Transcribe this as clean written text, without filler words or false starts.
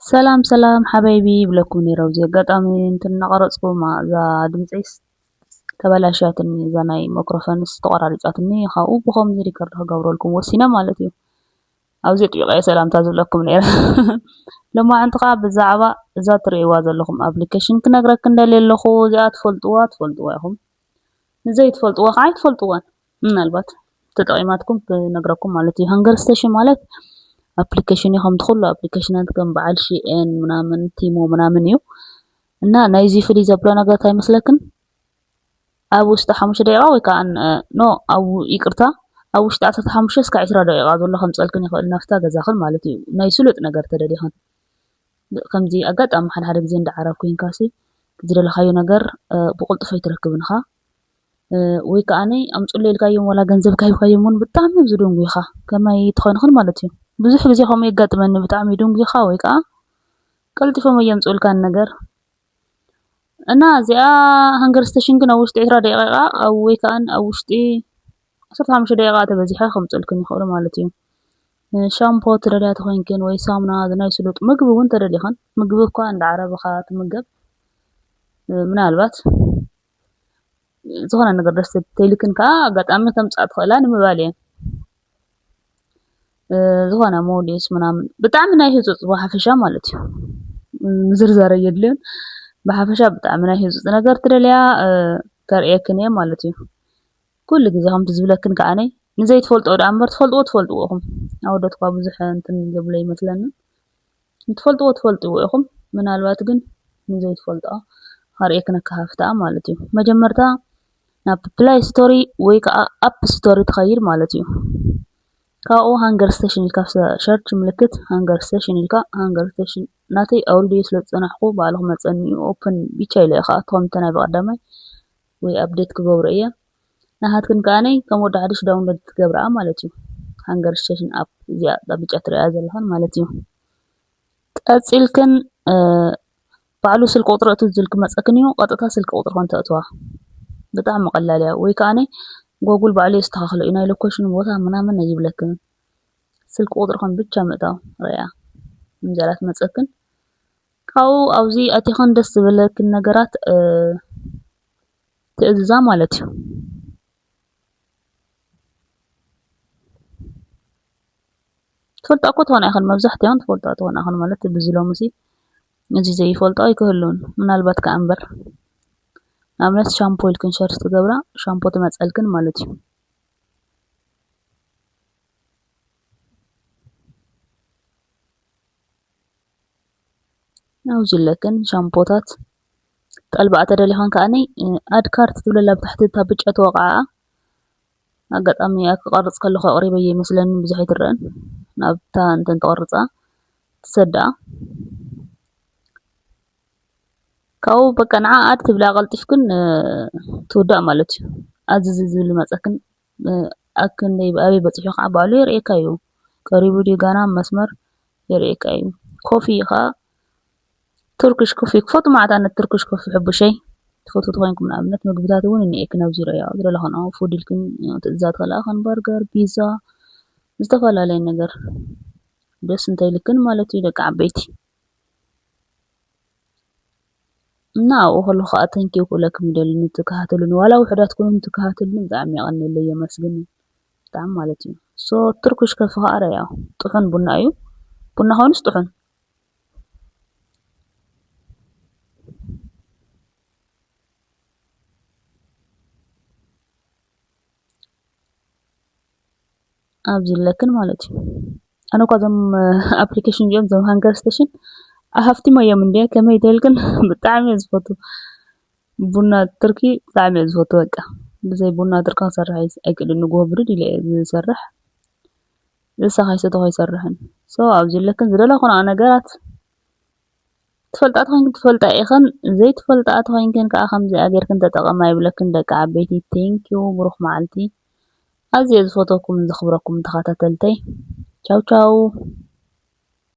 سلام سلام حبايبي بلكوني روزي قطعمي انتن نقرصكم ذا دمتيس تبلاشاتني ذا ناي ميكروفونس تقراريصاتني خاو بخوم زي ريكورد هقبرلكم وسينا مالتي او زيت يقاي سلام تازلكم نير لما انتقا بالزعبا ذا تريوا زلكم ابلكيشن كنغرك እንደሌለኹ ዚኣ ትፈልጥዋ ኢኹም ንዘይ ትፈልጥዋ ከዓ ትፈልጥዋ ምናልባት ተጠቂማትኩም ክነግረኩም ማለት እዩ ሃንገር ስቴሽን ማለት application ይኹም ትኹሉ applicationat ከም በዓል ሺኤን ምናምን ቲሞ ምናምን እዩ እና ናይዚ ፍሪ ዘብሎ ነገር ታይ መስለክን ኣብ ውሽጢ 5 ደቂቃ ወይ ከዓ ኖ ኣብ ይቅርታ ኣብ ውሽጢ 15 እስከ 20 ደቂቃ ዘሎ ከምፀልክን ይኽእል ናፍታ ገዛኽን ማለት እዩ ናይ ስሉጥ ነገር ተደዲኽን ከምዚ ኣጋጣሚ ሓደ ግዜ እንዳዓረብ ኮይንካሲ ዝደለኻዮ ነገር ብቁልጡፍ ይትረክብን ኢኻ ወይ ከዓኒ ኣምፅለልካዮም ወላ ገንዘብ ካይብካዮም እውን ብጣዕሚ ዝድንጉ ኢኻ ከመይ ትኾንኽን ማለት እዩ ብዙሕ ግዜ ከም ይጋጥመኒ ብጣዕሚ ድንጉ ኢኻ ወይ ከዓ ቀልጢፎም የምፅልካ ነገር እና እዚኣ ሃንገር ስቴሽን ግን ኣብ ውሽጢ 20 ደቂቃ ወይ ከዓ ኣብ ውሽጢ 15 ደቂቃ ተበዚሐ ከምፅልክን ይኽእል ማለት እዩ ሻምፖ ትረዳት ኮይንክን ወይ ሳሙና ዝናይ ስሉጥ ምግቢ እውን ተደዲኽን ምግቢ እኳ እንዳዓረብኻ ትምገብ ምናልባት ዝኾነ ነገር ደስ ተይልክን ከዓ ኣጋጣሚ ከምፃእ ትኽእላ ንምባል እየ ዝኾነ ሞዴስ ምናምን ብጣዕሚ ናይ ህፁፅ ብሓፈሻ ማለት እዩ ዝርዝር የድልን ብሓፈሻ ብጣዕሚ ናይ ህፁፅ ነገር ትደልያ ተርእየክን እየ ማለት እዩ ኩሉ ግዜ ከምቲ ዝብለክን ከዓነ ንዘይ ትፈልጦ ዳ እምበር ትፈልጥዎ ኢኹም ኣወደትኳ ብዙሕ እንትን ዝብለ ይመስለኒ ትፈልጥዎ ኢኹም ምናልባት ግን ንዘይ ትፈልጦ ሃርእየክን ከሃፍታ ማለት እዩ መጀመርታ ናብ ፕላይ ስቶሪ ወይ ከዓ ኣፕ ስቶሪ ትኸይድ ማለት እዩ ካኡ ሃንገር ስቴሽን ኢልካ ሰርች ምልክት ሃንገር ስቴሽን ኢልካ ሃንገር ስቴሽን ናተይ ኣውርድዮ ስለዝፀናሕኩ ባዕልኹም መፀኒኡ ኦፕን ብቻ ኢለ ኢኻ እቶም ተናይ በቀዳማይ ወይ ኣፕዴት ክገብሮ እየ ናሃትክን ከዓነይ ከም ወዲ ሓድሽ ዳውንሎድ ትገብርኣ ማለት እዩ ሃንገር ስቴሽን ኣፕ እዚኣ ብጫ ትሪኣ ዘለኹን ማለት እዩ ቀፂልክን ባዕሉ ስልክ ቁጥሪ እቱ ዝልክ መፀክን እዩ ቀጥታ ስልክ ቁጥርኹን ተእትዋ በጣም ቀላል እያ ወይ ከዓነይ ጎግል ባዕሉ ይስተኻኽሎ እዩ ናይ ሎኬሽን ቦታ ምናምን ይብለክን ስልክ ቁጥርኹን ብቻ ምእታው ሪኣ እንጀራት መፀክን ካው ኣብዚ ኣቲኽን ደስ ዝብለክን ነገራት ትእዝዛ ማለት እዩ ትፈልጣ እኮ ትኾና ኢኽን መብዛሕትኦም ትፈልጣ ትኾና ኢኽን ማለት ብዝሎምሲ እዚ ዘይፈልጦ ኣይክህሉን ምናልባት ከዓ እምበር ኣብነት ሻምፖ ኢልክን ሸርች ትገብራ ሻምፖ ትመፀልክን ማለት እዩ ናውዝለክን ሻምፖታት ጠልባኣ ተደሊኻን ከዓነይ ኣድ ካርት ትብለላ ብታሕቲ እታ ብጫ ተወቃዓ ኣጋጣሚ ክቐርፅ ከለኹ ኣቕሪበየ ይመስለኒ ብዙሕ ኣይትረአን ናብታ እንተን ተቐርፃ ትሰድኣ ካው በቃ ንዓ ኣድ ትብላ ቀልጢፍክን ትውዳእ ማለት እዩ ኣዝዝ ዝብል መፀክን ኣክንደይ ኣብይ በፂሑ ከዓ ባዕሉ የርእየካ እዩ ቀሪቡ ዲጋና መስመር የርእየካ እዩ ኮፊ ኢኻ ቱርክሽ ኮፊ ክፈቱ ማዕታነት ቱርክሽ ኮፊ ሕቡሸይ ትፈቱ ትኮይንኩም ንኣብነት ምግብታት እውን እኒኤክን ኣብዚ ርአያ ዝደለኹን ፉድ ኢልክን ትእዛዝ ከለኣኽን በርገር ፒዛ ዝተፈላለዩ ነገር ደስ እንተይልክን ማለት እዩ ደቂ ዓበይቲ እና ኣብኡ ከለኹ ከዓ ተንኪው ክብለኩም ይደሊ ትከታተሉን ዋላ ውሕዳት ኮይኖም ትከታተሉን ብጣዕሚ የቀኒለይ የመስግን ብጣዕሚ ማለት እዩ ሶ ቱርክሽ ኮፊ ከዓ ርአያ ጥሑን ቡና እዩ ቡና ኾንስ ጥሑን ኣብዚ ለክን ማለት እዩ ኣነ እኳ ዞም ኣፕሊኬሽን እዚኦም ዞም ሃንገር ስቴሽን ኣሃፍቲሞ እዮም እንድያ ከመይ ተልክን ብጣዕሚ ዝፈቱ ቡና ትርኪ ብጣዕሚ ዝፈቱ በቃ ብዘይ ቡና ትርካ ክሰርሕ ኣይክእልን ንጎብርድ ኢለ ዝሰርሕ ዝሳኻይ ሰተኾ ይሰርሕን ሶ ኣብዚ ለክን ዝደለኹን ነገራት ትፈልጣት ኮይንክን ትፈልጣ ኢኽን ዘይትፈልጣት ኮይንክን ከዓ ከምዚ ኣገርክን ተጠቐማ ይብለክን ደቂ ዓበይቲ ቴንኪው ብሩኽ መዓልቲ ኣዝየ ዝፈተኩም ዝኽብረኩም ተኸታተልተይ ቻው ቻው